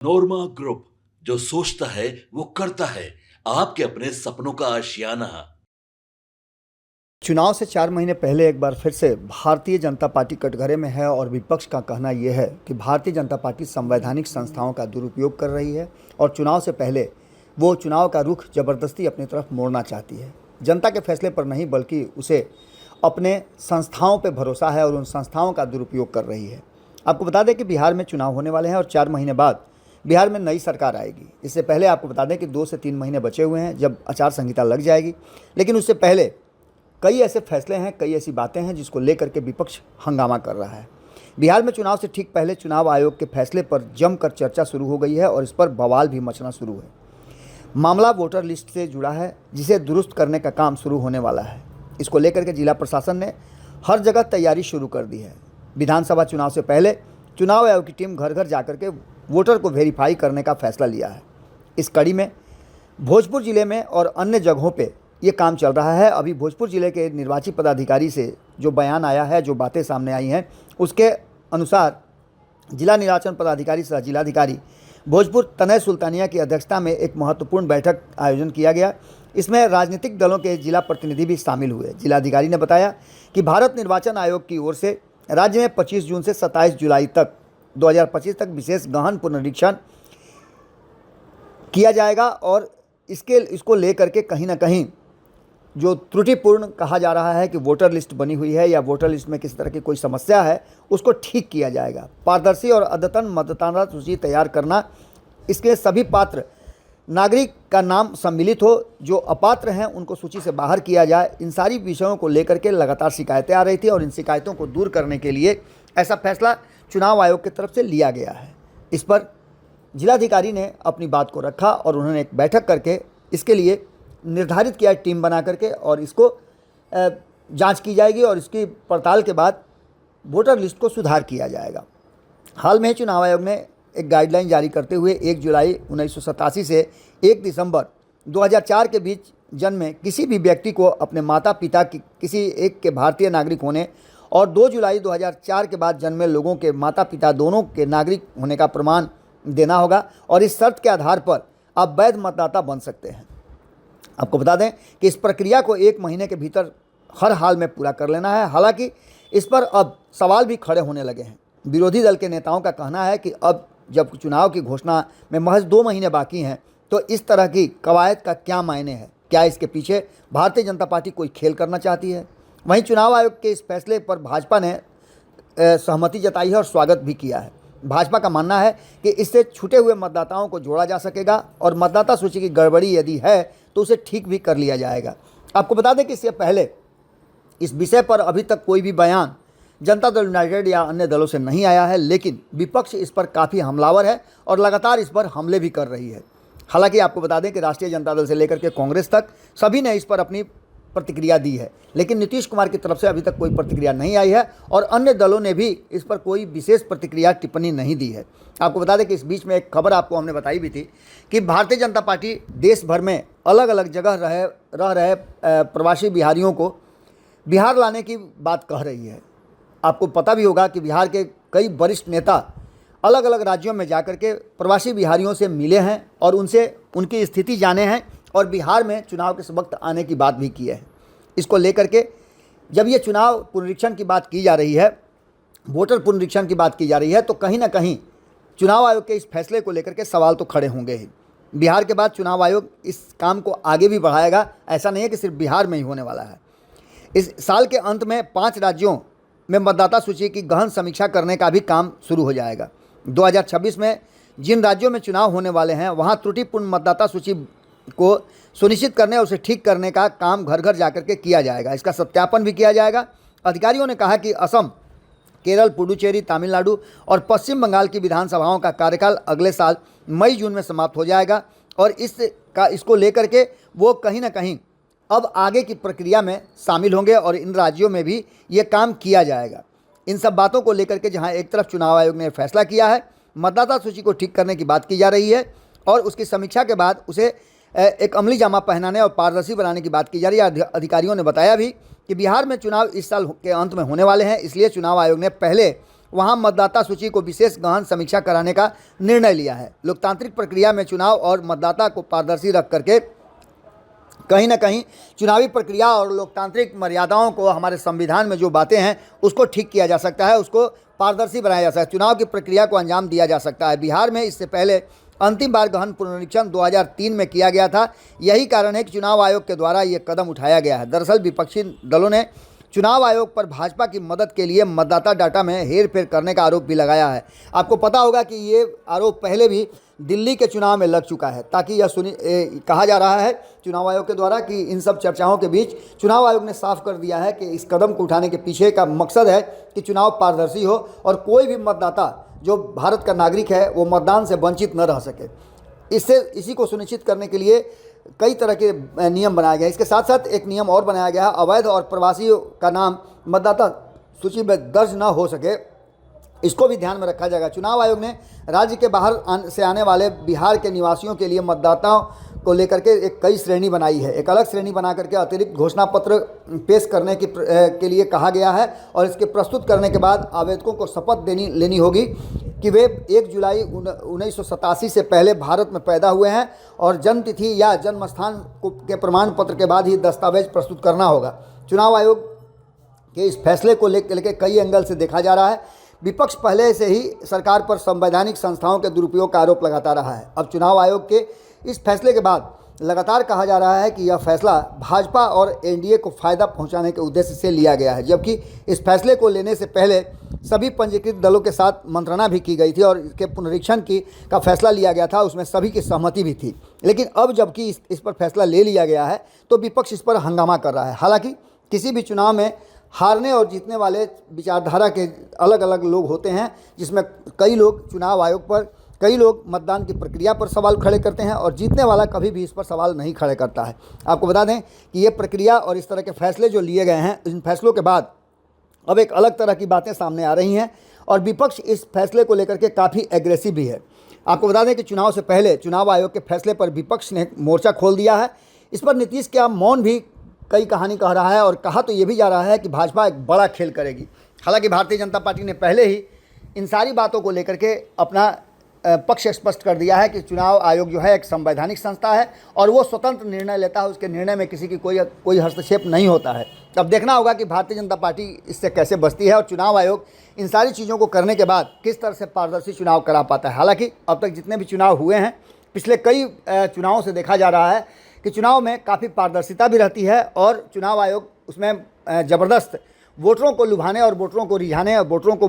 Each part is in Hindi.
नोरमा ग्रुप, जो सोचता है वो करता है। आपके अपने सपनों का आशियाना। चुनाव से 4 महीने पहले एक बार फिर से भारतीय जनता पार्टी कटघरे में है और विपक्ष का कहना यह है कि भारतीय जनता पार्टी संवैधानिक संस्थाओं का दुरुपयोग कर रही है और चुनाव से पहले वो चुनाव का रुख जबरदस्ती अपनी तरफ मोड़ना चाहती है। जनता के फैसले पर नहीं बल्कि उसे अपने संस्थाओं पर भरोसा है और उन संस्थाओं का दुरुपयोग कर रही है। आपको बता दें कि बिहार में चुनाव होने वाले हैं और 4 महीने बाद बिहार में नई सरकार आएगी। इससे पहले आपको बता दें कि 2 से 3 महीने बचे हुए हैं जब आचार संहिता लग जाएगी, लेकिन उससे पहले कई ऐसे फैसले हैं, कई ऐसी बातें हैं जिसको लेकर के विपक्ष हंगामा कर रहा है। बिहार में चुनाव से ठीक पहले चुनाव आयोग के फैसले पर जमकर चर्चा शुरू हो गई है और इस पर बवाल भी मचना शुरू है। मामला वोटर लिस्ट से जुड़ा है जिसे दुरुस्त करने का काम शुरू होने वाला है। इसको लेकर के जिला प्रशासन ने हर जगह तैयारी शुरू कर दी है। विधानसभा चुनाव से पहले चुनाव आयोग की टीम घर घर जाकर के वोटर को वेरीफाई करने का फैसला लिया है। इस कड़ी में भोजपुर जिले में और अन्य जगहों पे ये काम चल रहा है। अभी भोजपुर जिले के निर्वाची पदाधिकारी से जो बयान आया है, जो बातें सामने आई हैं, उसके अनुसार जिला निर्वाचन पदाधिकारी सह जिलाधिकारी भोजपुर तनय सुल्तानिया की अध्यक्षता में एक महत्वपूर्ण बैठक आयोजन किया गया। इसमें राजनीतिक दलों के जिला प्रतिनिधि भी शामिल हुए। जिलाधिकारी ने बताया कि भारत निर्वाचन आयोग की ओर से राज्य में 25 जून से 27 जुलाई तक 2025 तक विशेष गहन पुनरीक्षण किया जाएगा और इसको लेकर के कहीं ना कहीं जो त्रुटिपूर्ण कहा जा रहा है कि वोटर लिस्ट बनी हुई है या वोटर लिस्ट में किसी तरह की कोई समस्या है, उसको ठीक किया जाएगा। पारदर्शी और अद्यतन मतदाता सूची तैयार करना, इसके सभी पात्र नागरिक का नाम सम्मिलित हो, जो अपात्र हैं उनको सूची से बाहर किया जाए। इन सारी विषयों को लेकर के लगातार शिकायतें आ रही थी और इन शिकायतों को दूर करने के लिए ऐसा फैसला चुनाव आयोग की तरफ से लिया गया है। इस पर जिलाधिकारी ने अपनी बात को रखा और उन्होंने एक बैठक करके इसके लिए निर्धारित किया टीम बना करके और इसको जांच की जाएगी और इसकी पड़ताल के बाद वोटर लिस्ट को सुधार किया जाएगा। हाल में चुनाव आयोग ने एक गाइडलाइन जारी करते हुए 1 जुलाई 1987 से 1 दिसंबर 2004 के बीच जन्मे किसी भी व्यक्ति को अपने माता पिता की किसी एक के भारतीय नागरिक होने और 2 जुलाई 2004 के बाद जन्मे लोगों के माता पिता दोनों के नागरिक होने का प्रमाण देना होगा और इस शर्त के आधार पर आप वैध मतदाता बन सकते हैं। आपको बता दें कि इस प्रक्रिया को 1 महीने के भीतर हर हाल में पूरा कर लेना है। हालांकि इस पर अब सवाल भी खड़े होने लगे हैं। विरोधी दल के नेताओं का कहना है कि अब जब चुनाव की घोषणा में महज 2 महीने बाकी हैं तो इस तरह की कवायद का क्या मायने है? क्या इसके पीछे भारतीय जनता पार्टी कोई खेल करना चाहती है? वहीं चुनाव आयोग के इस फैसले पर भाजपा ने सहमति जताई है और स्वागत भी किया है। भाजपा का मानना है कि इससे छूटे हुए मतदाताओं को जोड़ा जा सकेगा और मतदाता सूची की गड़बड़ी यदि है तो उसे ठीक भी कर लिया जाएगा। आपको बता दें कि इससे पहले इस विषय पर अभी तक कोई भी बयान जनता दल यूनाइटेड या अन्य दलों से नहीं आया है, लेकिन विपक्ष इस पर काफ़ी हमलावर है और लगातार इस पर हमले भी कर रही है। हालांकि आपको बता दें कि राष्ट्रीय जनता दल से लेकर के कांग्रेस तक सभी ने इस पर अपनी प्रतिक्रिया दी है, लेकिन नीतीश कुमार की तरफ से अभी तक कोई प्रतिक्रिया नहीं आई है और अन्य दलों ने भी इस पर कोई विशेष प्रतिक्रिया टिप्पणी नहीं दी है। आपको बता दें कि इस बीच में एक खबर आपको हमने बताई भी थी कि भारतीय जनता पार्टी देश भर में अलग अलग जगह रह रहे प्रवासी बिहारियों को बिहार लाने की बात कह रही है। आपको पता भी होगा कि बिहार के कई वरिष्ठ नेता अलग अलग राज्यों में जाकर के प्रवासी बिहारियों से मिले हैं और उनसे उनकी स्थिति जाने हैं और बिहार में चुनाव के वक्त आने की बात भी की है। इसको लेकर के जब ये चुनाव पुनरीक्षण की बात की जा रही है, वोटर पुनरीक्षण की बात की जा रही है, तो कहीं ना कहीं चुनाव आयोग के इस फैसले को लेकर के सवाल तो खड़े होंगे ही। बिहार के बाद चुनाव आयोग इस काम को आगे भी बढ़ाएगा। ऐसा नहीं है कि सिर्फ बिहार में ही होने वाला है। इस साल के अंत में 5 राज्यों में मतदाता सूची की गहन समीक्षा करने का भी काम शुरू हो जाएगा। 2026 में जिन राज्यों में चुनाव होने वाले हैं वहाँ त्रुटिपूर्ण मतदाता सूची को सुनिश्चित करने और उसे ठीक करने का काम घर घर जाकर के किया जाएगा। इसका सत्यापन भी किया जाएगा। अधिकारियों ने कहा कि असम, केरल, पुडुचेरी, तमिलनाडु और पश्चिम बंगाल की विधानसभाओं का कार्यकाल अगले साल मई जून में समाप्त हो जाएगा और इसको लेकर के वो कहीं ना कहीं अब आगे की प्रक्रिया में शामिल होंगे और इन राज्यों में भी ये काम किया जाएगा। इन सब बातों को लेकर के जहां एक तरफ चुनाव आयोग ने फैसला किया है, मतदाता सूची को ठीक करने की बात की जा रही है और उसकी समीक्षा के बाद उसे एक अमली जामा पहनाने और पारदर्शी बनाने की बात की जा रही है। अधिकारियों ने बताया भी कि बिहार में चुनाव इस साल के अंत में होने वाले हैं, इसलिए चुनाव आयोग ने पहले वहां मतदाता सूची को विशेष गहन समीक्षा कराने का निर्णय लिया है। लोकतांत्रिक प्रक्रिया में चुनाव और मतदाता को पारदर्शी रख करके कहीं ना कहीं चुनावी प्रक्रिया और लोकतांत्रिक मर्यादाओं को, हमारे संविधान में जो बातें हैं उसको ठीक किया जा सकता है, उसको पारदर्शी बनाया जा सकता है, चुनाव की प्रक्रिया को अंजाम दिया जा सकता है। बिहार में इससे पहले अंतिम बार गहन पुनरीक्षण 2003 में किया गया था। यही कारण है कि चुनाव आयोग के द्वारा ये कदम उठाया गया है। दरअसल विपक्षी दलों ने चुनाव आयोग पर भाजपा की मदद के लिए मतदाता डाटा में हेरफेर करने का आरोप भी लगाया है। आपको पता होगा कि ये आरोप पहले भी दिल्ली के चुनाव में लग चुका है, ताकि यह कहा जा रहा है चुनाव आयोग के द्वारा कि इन सब चर्चाओं के बीच चुनाव आयोग ने साफ कर दिया है कि इस कदम को उठाने के पीछे का मकसद है कि चुनाव पारदर्शी हो और कोई भी मतदाता जो भारत का नागरिक है वो मतदान से वंचित न रह सके। इसी को सुनिश्चित करने के लिए कई तरह के नियम बनाए गए हैं। इसके साथ साथ एक नियम और बनाया गया है, अवैध और प्रवासियों का नाम मतदाता सूची में दर्ज न हो सके, इसको भी ध्यान में रखा जाएगा। चुनाव आयोग ने राज्य के बाहर से आने वाले बिहार के निवासियों के लिए मतदाताओं को लेकर के एक कई श्रेणी बनाई है। एक अलग श्रेणी बना करके अतिरिक्त घोषणा पत्र पेश करने के लिए कहा गया है और इसके प्रस्तुत करने के बाद आवेदकों को शपथ लेनी होगी कि वे 1 जुलाई 1987 से पहले भारत में पैदा हुए हैं और जन्म तिथि या जन्म स्थान के प्रमाण पत्र के बाद ही दस्तावेज प्रस्तुत करना होगा। चुनाव आयोग के इस फैसले को लेकर कई एंगल से देखा जा रहा है। विपक्ष पहले से ही सरकार पर संवैधानिक संस्थाओं के दुरुपयोग का आरोप लगाता रहा है। अब चुनाव आयोग के इस फैसले के बाद लगातार कहा जा रहा है कि यह फैसला भाजपा और एनडीए को फ़ायदा पहुंचाने के उद्देश्य से लिया गया है, जबकि इस फैसले को लेने से पहले सभी पंजीकृत दलों के साथ मंत्रणा भी की गई थी और इसके पुनरीक्षण का फैसला लिया गया था, उसमें सभी की सहमति भी थी। लेकिन अब जबकि इस पर फैसला ले लिया गया है तो विपक्ष इस पर हंगामा कर रहा है। हालांकि किसी भी चुनाव में हारने और जीतने वाले विचारधारा के अलग अलग लोग होते हैं, जिसमें कई लोग चुनाव आयोग पर, कई लोग मतदान की प्रक्रिया पर सवाल खड़े करते हैं और जीतने वाला कभी भी इस पर सवाल नहीं खड़े करता है। आपको बता दें कि ये प्रक्रिया और इस तरह के फैसले जो लिए गए हैं, इन फैसलों के बाद अब एक अलग तरह की बातें सामने आ रही हैं और विपक्ष इस फैसले को लेकर के काफ़ी एग्रेसिव भी है। आपको बता दें कि चुनाव से पहले चुनाव आयोग के फैसले पर विपक्ष ने मोर्चा खोल दिया है। इस पर नीतीश क्या मौन भी कई कहानी कह रहा है और कहा तो ये भी जा रहा है कि भाजपा एक बड़ा खेल करेगी। हालांकि भारतीय जनता पार्टी ने पहले ही इन सारी बातों को लेकर के अपना पक्ष स्पष्ट कर दिया है कि चुनाव आयोग जो है एक संवैधानिक संस्था है और वो स्वतंत्र निर्णय लेता है, उसके निर्णय में किसी की कोई हस्तक्षेप नहीं होता है। अब देखना होगा कि भारतीय जनता पार्टी इससे कैसे बचती है और चुनाव आयोग इन सारी चीज़ों को करने के बाद किस तरह से पारदर्शी चुनाव करा पाता है। हालांकि अब तक जितने भी चुनाव हुए हैं, पिछले कई चुनावों से देखा जा रहा है कि चुनाव में काफ़ी पारदर्शिता भी रहती है और चुनाव आयोग उसमें ज़बरदस्त वोटरों को लुभाने और वोटरों को रिझाने और वोटरों को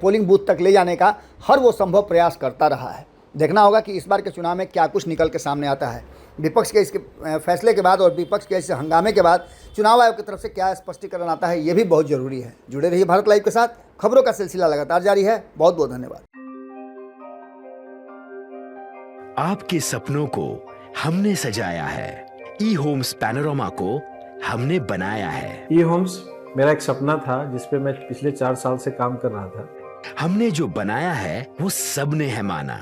पोलिंग बूथ तक ले जाने का हर वो संभव प्रयास करता रहा है। देखना होगा कि इस बार के चुनाव में क्या कुछ निकल के सामने आता है। विपक्ष के इसके फैसले के बाद और विपक्ष के इस हंगामे के बाद चुनाव आयोग की तरफ से क्या स्पष्टीकरण आता है, ये भी बहुत ज़रूरी है। जुड़े रहिए भारत लाइव के साथ, खबरों का सिलसिला लगातार जारी है। बहुत बहुत धन्यवाद। आपके सपनों को हमने सजाया है, ई होम्स पैनोरमा को हमने बनाया है। ई होम्स मेरा एक सपना था जिस पे मैं पिछले 4 साल से काम कर रहा था। हमने जो बनाया है वो सबने है माना।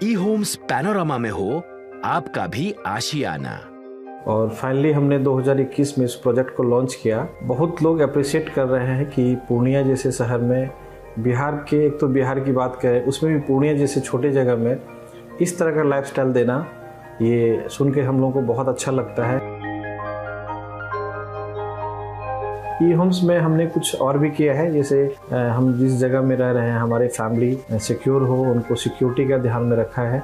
ई होम्स पैनोरमा में हो आपका भी आशियाना। और फाइनली हमने 2021 में इस प्रोजेक्ट को लॉन्च किया। बहुत लोग अप्रिशिएट कर रहे हैं कि पूर्णिया जैसे शहर में, बिहार के, एक तो बिहार की बात करें उसमें भी पूर्णिया जैसे छोटे जगह में इस तरह का लाइफस्टाइल देना, ये सुन के हम लोगों को बहुत अच्छा लगता है। ई होम्स में हमने कुछ और भी किया है, जैसे हम जिस जगह में रह रहे हैं हमारे फैमिली सिक्योर हो, उनको सिक्योरिटी का ध्यान में रखा है।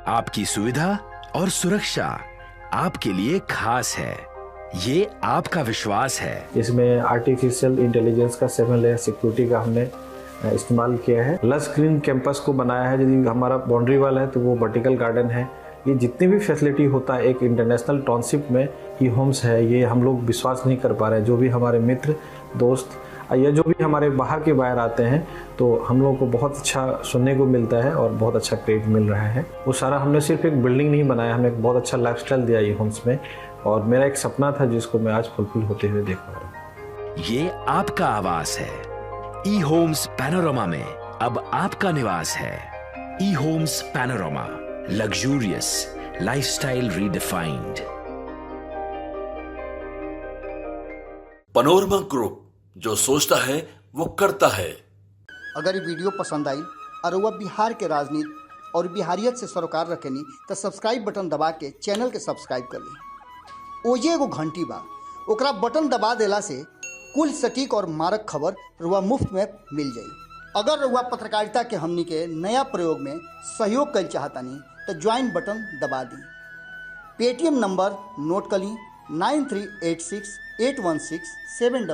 आपकी सुविधा और सुरक्षा आपके लिए खास है, ये आपका विश्वास है। इसमें आर्टिफिशियल इंटेलिजेंस का 7 लेयर सिक्योरिटी का हमने इस्तेमाल किया है। लस ग्रीन कैंपस को बनाया है। यदि हमारा बाउंड्री वाल है तो वो वर्टिकल गार्डन है। ये जितनी भी फैसिलिटी होता है एक इंटरनेशनल टाउनशिप में ई होम्स है, ये हम लोग विश्वास नहीं कर पा रहे हैं। जो भी हमारे मित्र दोस्त या जो भी हमारे बाहर के बाहर आते हैं तो हम लोगों को बहुत अच्छा सुनने को मिलता है और बहुत अच्छा क्रेडिट मिल रहा है। वो सारा हमने सिर्फ एक बिल्डिंग नहीं बनाया, हमने एक बहुत अच्छा लाइफस्टाइल दिया ई होम्स में और मेरा एक सपना था जिसको मैं आज फुलफिल होते हुए देख पा रहा हूँ। ये आपका आवास है। ई होम्स पैनोरमा में अब आपका निवास है। E Homes Panorama, luxurious lifestyle redefined. Panorama group, जो सोचता है वो करता है। अगर ये वीडियो पसंद आई और वह बिहार के राजनीति और बिहारियत से सरोकार रखेनी तो सब्सक्राइब बटन दबा के चैनल के सब्सक्राइब कर ली। ओजे एगो घंटी बा, ओकरा बटन दबा देला से कुल सटीक और मारक खबर रुआ मुफ्त में मिल जाई। अगर रुआ पत्रकारिता के हमनी के नया प्रयोग में सहयोग कर चाहतानी तो ज्वाइन बटन दबा दी। पेटीएम नंबर नोट कर ली 93868167